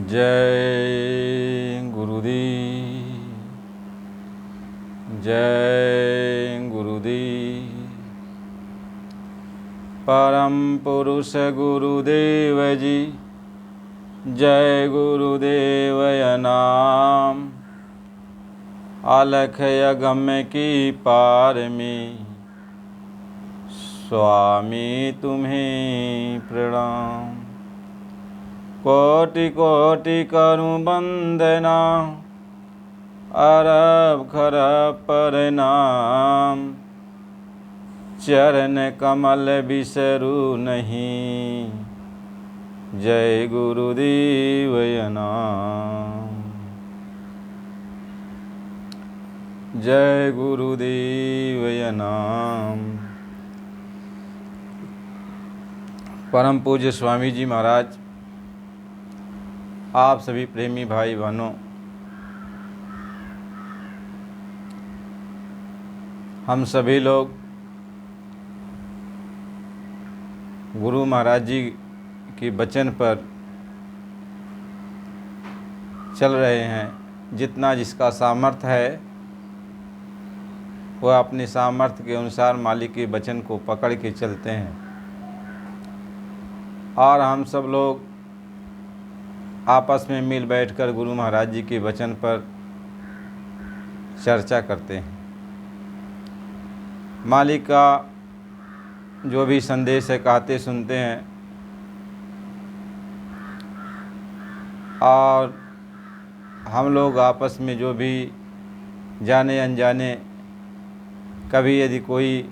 जय गुरुदेव, जय गुरुदेव। परम पुरुष गुरुदेव जी, जय गुरुदेव नाम। अलख अगम्य की पार में स्वामी तुम्हें प्रणाम। कोटि कोटि करूं वंदना, अरब खरब प्रणाम। चरण कमल बिसरू नहीं, जय गुरुदेव नाम। जय गुरुदेव नाम। परम पूज्य स्वामी जी महाराज, आप सभी प्रेमी भाई बहनों, हम सभी लोग गुरु महाराज जी के वचन पर चल रहे हैं। जितना जिसका सामर्थ्य है वह अपने सामर्थ्य के अनुसार मालिक के वचन को पकड़ के चलते हैं। और हम सब लोग आपस में मिल बैठकर गुरु महाराज जी के वचन पर चर्चा करते हैं। मालिक का जो भी संदेश है कहते सुनते हैं। और हम लोग आपस में जो भी जाने अनजाने कभी यदि कोई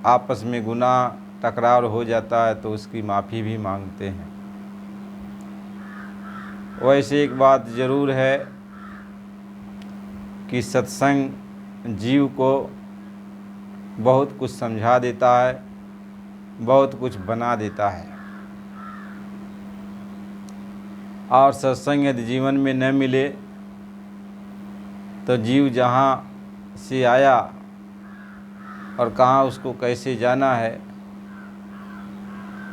आपस में गुनाह टकरार हो जाता है तो उसकी माफ़ी भी मांगते हैं। वैसे एक बात ज़रूर है कि सत्संग जीव को बहुत कुछ समझा देता है, बहुत कुछ बना देता है। और सत्संग यदि जीवन में न मिले तो जीव जहाँ से आया और कहाँ उसको कैसे जाना है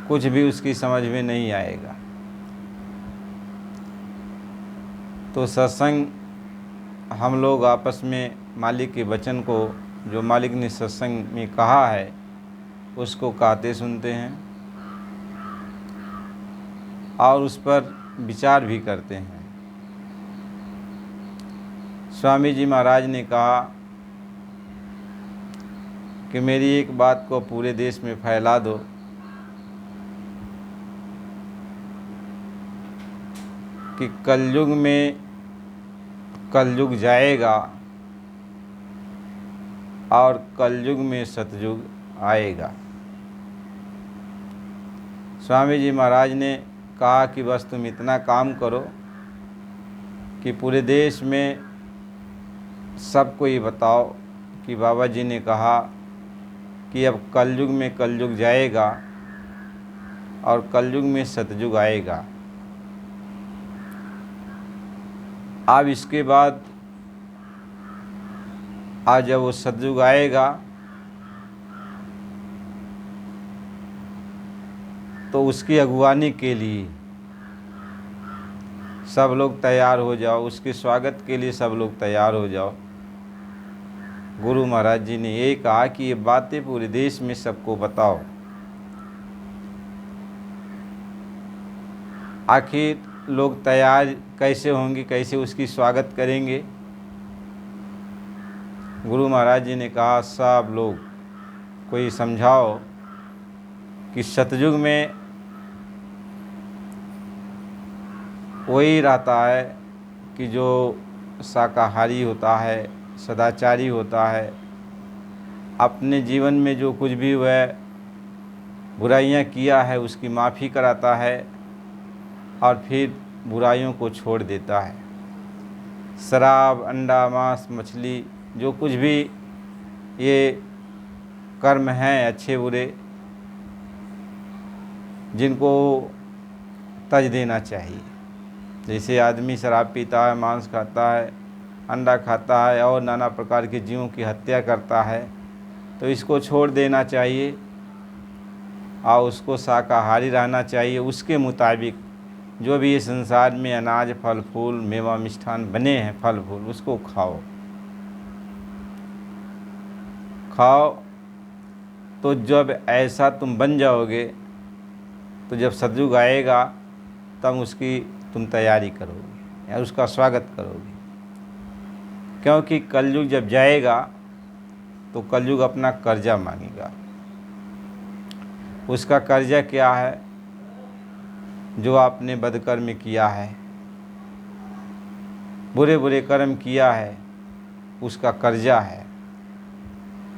कुछ भी उसकी समझ में नहीं आएगा। तो सत्संग हम लोग आपस में मालिक के वचन को, जो मालिक ने सत्संग में कहा है, उसको कहते सुनते हैं और उस पर विचार भी करते हैं। स्वामी जी महाराज ने कहा कि मेरी एक बात को पूरे देश में फैला दो कि कलयुग में कलयुग जाएगा और कलयुग में सतयुग आएगा। स्वामी जी महाराज ने कहा कि बस तुम इतना काम करो कि पूरे देश में सबको ये बताओ कि बाबा जी ने कहा कि अब कलयुग में कलयुग जाएगा और कलयुग में सतयुग आएगा। अब इसके बाद आज जब वो सतयुग आएगा तो उसकी अगुवानी के लिए सब लोग तैयार हो जाओ, उसके स्वागत के लिए सब लोग तैयार हो जाओ। गुरु महाराज जी ने ये कहा कि ये बातें पूरे देश में सबको बताओ। आखिर लोग तैयार कैसे होंगे, कैसे उसकी स्वागत करेंगे? गुरु महाराज जी ने कहा सब लोग कोई समझाओ कि सतयुग में वही रहता है कि जो शाकाहारी होता है, सदाचारी होता है, अपने जीवन में जो कुछ भी वह बुराइयां किया है उसकी माफ़ी कराता है और फिर बुराइयों को छोड़ देता है। शराब, अंडा, मांस, मछली, जो कुछ भी ये कर्म हैं अच्छे बुरे, जिनको तज देना चाहिए। जैसे आदमी शराब पीता है, मांस खाता है, अंडा खाता है और नाना प्रकार के जीवों की हत्या करता है, तो इसको छोड़ देना चाहिए और उसको शाकाहारी रहना चाहिए। उसके मुताबिक जो भी इस संसार में अनाज, फल फूल, मेवा मिष्ठान बने हैं, फल फूल, उसको खाओ। तो जब ऐसा तुम बन जाओगे तो जब सतयुग आएगा तब उसकी तुम तैयारी करोगे या उसका स्वागत करोगे। क्योंकि कलयुग जब जाएगा तो कलयुग अपना कर्जा मांगेगा। उसका कर्जा क्या है? जो आपने बदकर्म किया है, बुरे बुरे कर्म किया है, उसका कर्जा है।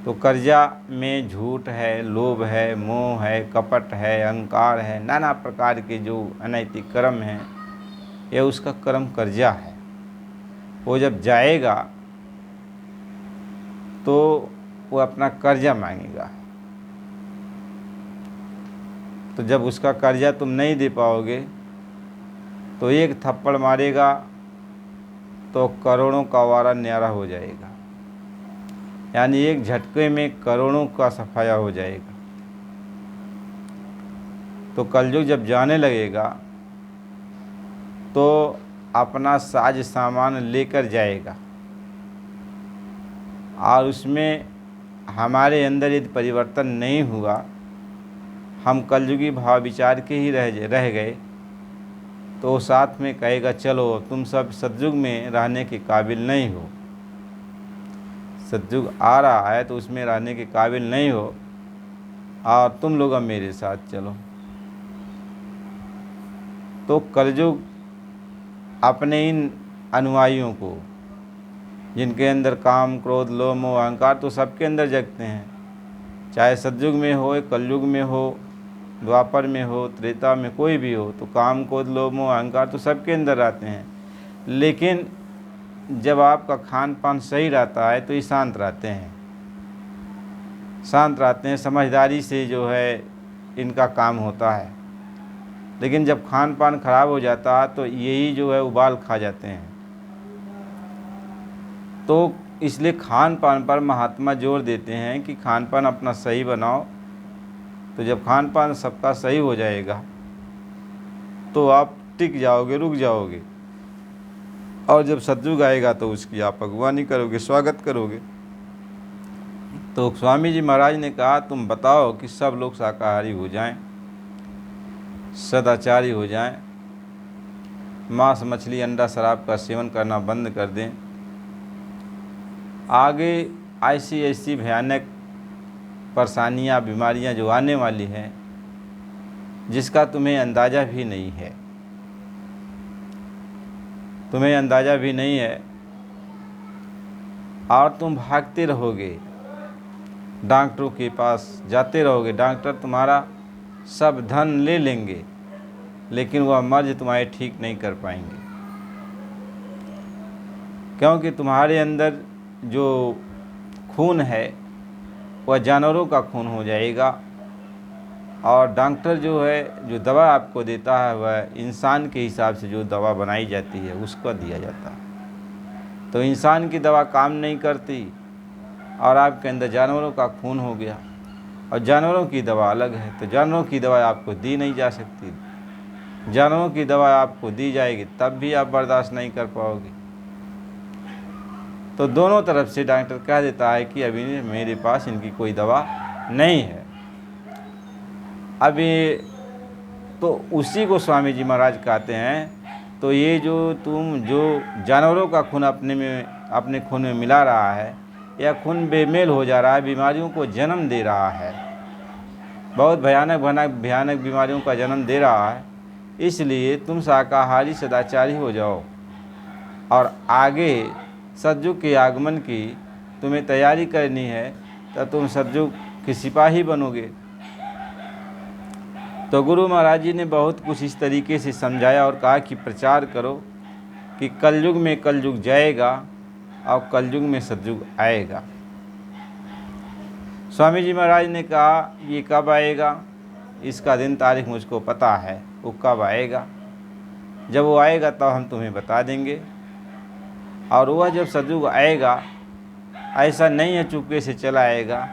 तो कर्जा में झूठ है, लोभ है, मोह है, कपट है, अहंकार है, नाना प्रकार के जो अनैतिक कर्म हैं, यह उसका कर्म कर्जा है। वो जब जाएगा तो वो अपना कर्जा मांगेगा। तो जब उसका कर्जा तुम नहीं दे पाओगे तो एक थप्पड़ मारेगा तो करोड़ों का वारा न्यारा हो जाएगा। यानी एक झटके में करोड़ों का सफाया हो जाएगा। तो कलयुग जब जाने लगेगा तो अपना साज सामान लेकर जाएगा और उसमें हमारे अंदर यदि परिवर्तन नहीं हुआ, हम कलयुगी भाव विचार के ही रह गए, तो साथ में कहेगा चलो तुम सब सतयुग में रहने के काबिल नहीं हो। सतयुग आ रहा है तो उसमें रहने के काबिल नहीं हो और तुम लोग अब मेरे साथ चलो। तो कलयुग अपने इन अनुयायियों को, जिनके अंदर काम, क्रोध, लोभ, मोह, अहंकार तो सबके अंदर जगते हैं, चाहे सतयुग में हो, कलयुग में हो, द्वापर में हो, त्रेता में, कोई भी हो, तो काम, क्रोध, लोभ, मोह, अहंकार तो सबके अंदर रहते हैं। लेकिन जब आपका खान पान सही रहता है तो ये शांत रहते हैं, समझदारी से जो है इनका काम होता है। लेकिन जब खान पान खराब हो जाता है तो यही जो है उबाल खा जाते हैं। तो इसलिए खान पान पर महात्मा जोर देते हैं कि खान पान अपना सही बनाओ। तो जब खान पान सबका सही हो जाएगा तो आप टिक जाओगे, रुक जाओगे, और जब सतयुग आएगा तो उसकी आप अगवानी करोगे, स्वागत करोगे। तो स्वामी जी महाराज ने कहा तुम बताओ कि सब लोग शाकाहारी हो जाएं, सदाचारी हो जाएं, मांस, मछली, अंडा, शराब का सेवन करना बंद कर दें। आगे ऐसी भयानक परेशानियां, बीमारियां जो आने वाली हैं, जिसका तुम्हें अंदाज़ा भी नहीं है, और तुम भागते रहोगे, डॉक्टरों के पास जाते रहोगे। डॉक्टर तुम्हारा सब धन ले लेंगे लेकिन वह मर्ज तुम्हारे ठीक नहीं कर पाएंगे, क्योंकि तुम्हारे अंदर जो खून है वह जानवरों का खून हो जाएगा, और डॉक्टर जो है जो दवा आपको देता है वह इंसान के हिसाब से जो दवा बनाई जाती है उसका दिया जाता है। तो इंसान की दवा काम नहीं करती और आपके अंदर जानवरों का खून हो गया, और जानवरों की दवा अलग है। तो जानवरों की दवा आपको दी नहीं जा सकती। जानवरों की दवा आपको दी जाएगी तब भी आप बर्दाश्त नहीं कर पाओगे। तो दोनों तरफ से डॉक्टर कह देता है कि अभी मेरे पास इनकी कोई दवा नहीं है। अभी तो उसी को स्वामी जी महाराज कहते हैं, तो ये जो तुम जो जानवरों का खून अपने खून में मिला रहा है, या खून बेमेल हो जा रहा है, बीमारियों को जन्म दे रहा है, बहुत भयानक बीमारियों का जन्म दे रहा है। इसलिए तुम शाकाहारी सदाचारी हो जाओ और आगे सतयुग के आगमन की तुम्हें तैयारी करनी है, तो तुम सतयुग के सिपाही बनोगे। तो गुरु महाराज जी ने बहुत कुछ इस तरीके से समझाया और कहा कि प्रचार करो कि कलयुग में कलयुग जाएगा और कलयुग में सतयुग आएगा। स्वामी जी महाराज ने कहा ये कब आएगा, इसका दिन तारीख मुझको पता है, वो कब आएगा। जब वो आएगा तब हम तुम्हें बता देंगे। और वह जब सतयुग आएगा, ऐसा नहीं है चुपके से चला आएगा,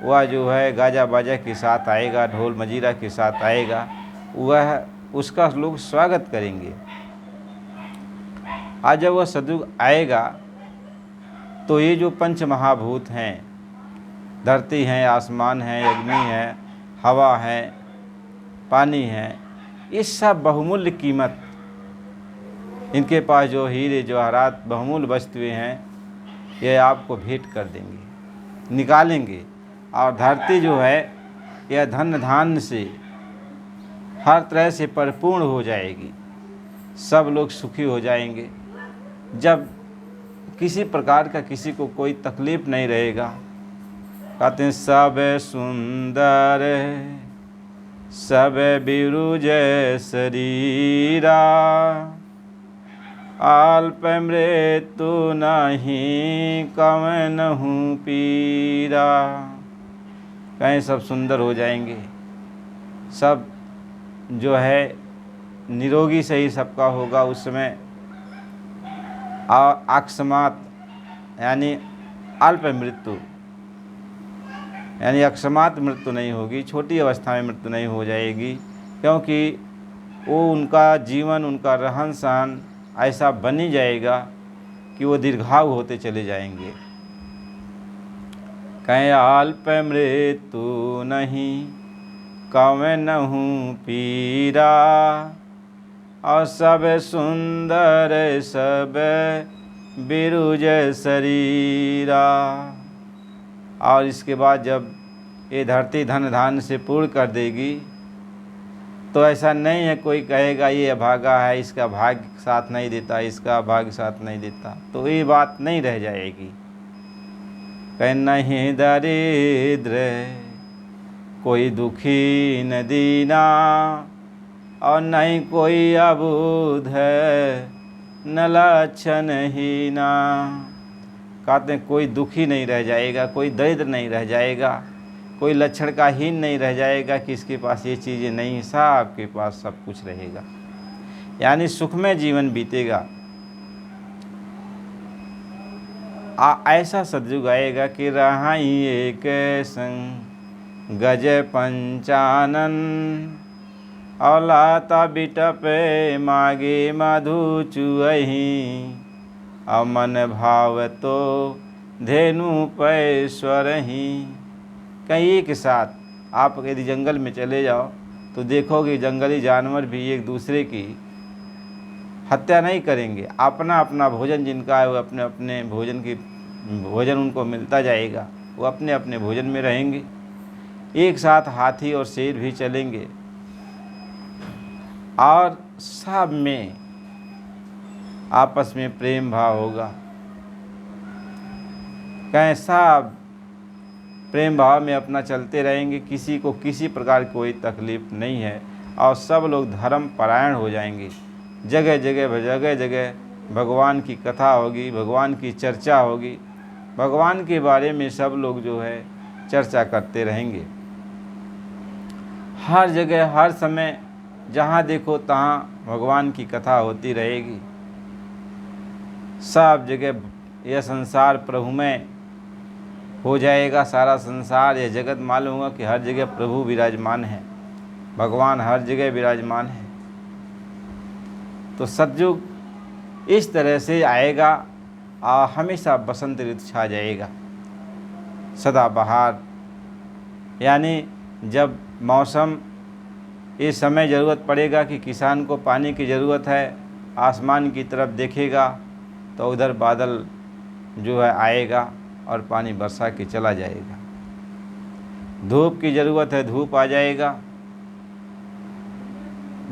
वह जो है गाजा बाजा के साथ आएगा, ढोल मजीरा के साथ आएगा, वह उसका लोग स्वागत करेंगे। आज जब वह सतयुग आएगा तो ये जो पंच महाभूत हैं, धरती है, आसमान है, अग्नि है, हवा है, पानी है, ये सब बहुमूल्य कीमत, इनके पास जो हीरे जवाहरात बहुमूल्य वस्तुएं हैं, ये आपको भेंट कर देंगे, निकालेंगे। और धरती जो है यह धन धान्य से हर तरह से परिपूर्ण हो जाएगी, सब लोग सुखी हो जाएंगे। जब किसी प्रकार का किसी को कोई तकलीफ नहीं रहेगा। कहते हैं सब सुंदर सब बिरुज शरीरा, अल्प मृत्यु नहीं कवनहु पीरा। कहीं सब सुंदर हो जाएंगे, सब जो है निरोगी सही सबका होगा उस समय। अकस्मात यानी अल्प मृत्यु, यानी अकस्मात मृत्यु नहीं होगी, छोटी अवस्था में मृत्यु नहीं हो जाएगी, क्योंकि वो उनका जीवन, उनका रहन सहन ऐसा बनी जाएगा कि वो दीर्घायु होते चले जाएंगे। कहीं अल्प मृत्यु नहीं कवनहु पीरा, और सब सुंदर सब बिरुज शरीरा। और इसके बाद जब ये धरती धन धान्य से पूर्ण कर देगी तो ऐसा नहीं है कोई कहेगा ये अभागा है, इसका भाग्य साथ नहीं देता, इसका भाग्य साथ नहीं देता, तो ये बात नहीं रह जाएगी। कहीं नहीं दरिद्र कोई दुखी न दीना, और नहीं कोई अबूध न लक्षण हीना। कहते हैं कोई दुखी नहीं रह जाएगा, कोई दरिद्र नहीं रह जाएगा, कोई लक्षण का हीन नहीं रह जाएगा कि इसके पास ये चीज़ें नहीं, सबके पास सब कुछ रहेगा, यानी सुखमय जीवन बीतेगा। ऐसा सतयुग आएगा कि रहाई एक संग गज पंचानन, औलाता बिटपे मागे मधु चुअहि, अमन भाव तो धेनु पै स्वरहि। कहीं एक साथ आप यदि जंगल में चले जाओ तो देखोगे जंगली जानवर भी एक दूसरे की हत्या नहीं करेंगे, अपना अपना भोजन जिनका है वो अपने अपने भोजन उनको मिलता जाएगा, वो अपने अपने भोजन में रहेंगे। एक साथ हाथी और शेर भी चलेंगे और सब में आपस में प्रेम भाव होगा। कैसा प्रेम भाव में अपना चलते रहेंगे, किसी को किसी प्रकार की कोई तकलीफ नहीं है, और सब लोग धर्म परायण हो जाएंगे। जगह जगह भगवान की कथा होगी, भगवान की चर्चा होगी, भगवान के बारे में सब लोग जो है चर्चा करते रहेंगे। हर जगह हर समय जहाँ देखो तहाँ भगवान की कथा होती रहेगी। सब जगह यह संसार प्रभुमय हो जाएगा, सारा संसार यह जगत मालूम होगा कि हर जगह प्रभु विराजमान है, भगवान हर जगह विराजमान है। तो सतयुग इस तरह से आएगा और हमेशा बसंत ऋतु छा जाएगा, सदाबहार। यानी जब मौसम ये समय ज़रूरत पड़ेगा कि किसान को पानी की ज़रूरत है, आसमान की तरफ देखेगा तो उधर बादल जो है आएगा और पानी बरसा के चला जाएगा। धूप की ज़रूरत है, धूप आ जाएगा।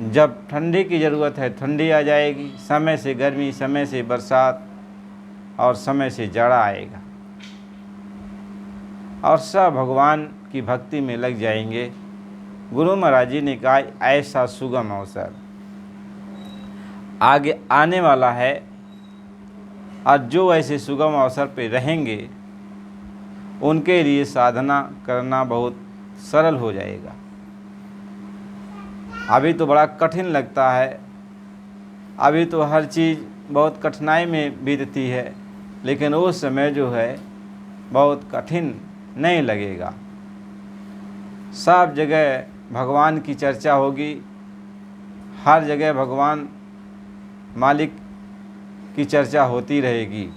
जब ठंडी की ज़रूरत है, ठंडी आ जाएगी। समय से गर्मी, समय से बरसात और समय से जाड़ा आएगा, और सब भगवान की भक्ति में लग जाएंगे। गुरु महाराज जी ने कहा ऐसा सुगम अवसर आगे आने वाला है, और जो ऐसे सुगम अवसर पे रहेंगे उनके लिए साधना करना बहुत सरल हो जाएगा। अभी तो बड़ा कठिन लगता है, अभी तो हर चीज़ बहुत कठिनाई में बीतती है, लेकिन उस समय जो है बहुत कठिन नहीं लगेगा। सब जगह भगवान की चर्चा होगी, हर जगह भगवान मालिक की चर्चा होती रहेगी।